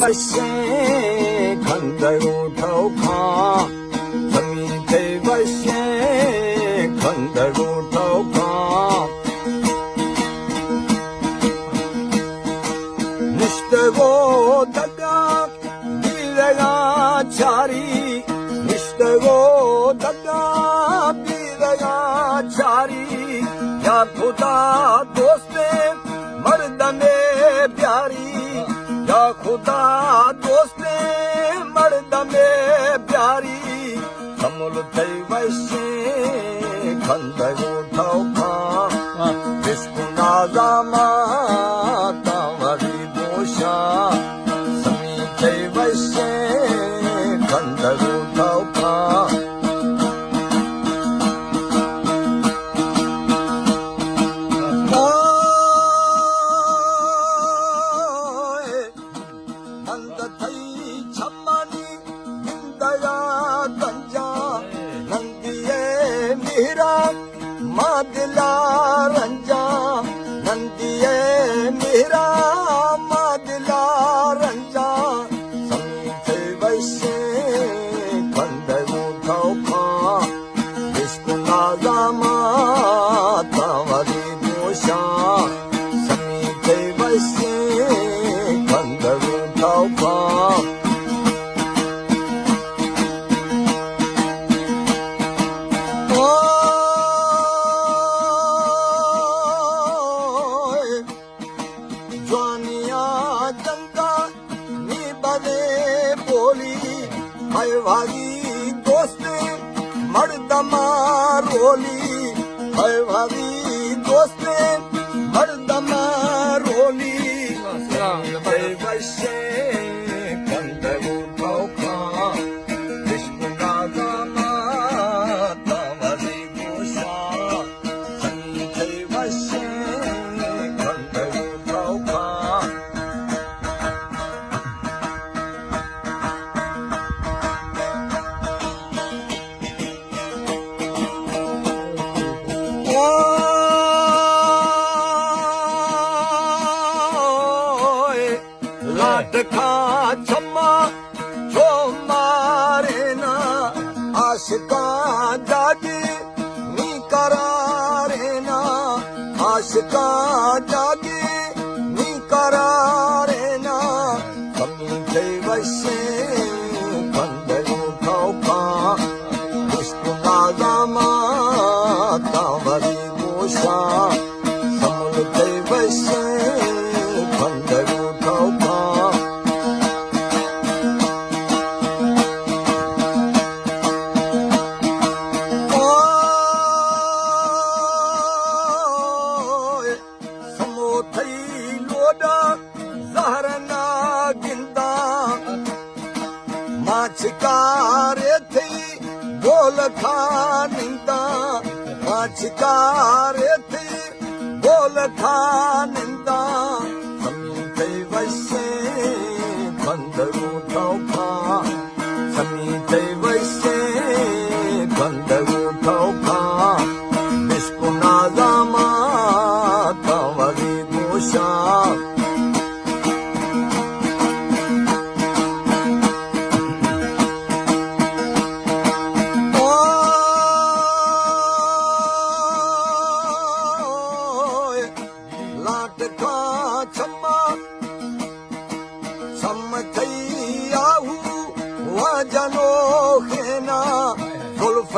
वशे खंडरू ठोखा समी थे वशे खंडरू ठोखा निष्ठगो दगा बीरगा चारी निष्ठगो दगा बीरगा चारी या खुदा दोस्ते मर्द में प्यारी या खुदा दोस्ते मर्द में प्यारी कमल थे वैसे खंडरू ठोखा विष्णु नाजामा तावरी दोषा समी थे वैसे खंडरू ठोखा मादिला रंजा नंदिये मेरा मादिला रंजा समीथे वैसे खंडरू ठोखा विष्णु नाजामा तावरी दोषा समीथे वैसे खंडरू ठोखा भागी दोस्त मर्दमा रोली है भागी दोस्त मर्दमा रोली वैसे खंडरू ठोखा विष्णु नाजामा तावरी दोषा समीथे वैसे खंडरू ठोखा लाटखा छम्मा जो मारे ना आशिका जागे नी करारे ना आशिका जागे नी करारे ना कमी थे वैसे खंडरू ठोखा विष्णु नाजामा तावरी दोषा समल थे वैसे खंडरू ठोखा माछकारे थी बोल खानिंदा माछकारे थी बोल खानिंदा समीथे वैसे खंडरू ठोखा समीथे वैसे खंडरू ठोखा विष्णु नाजामा तावरी दोषा जनो खेना जुल्फ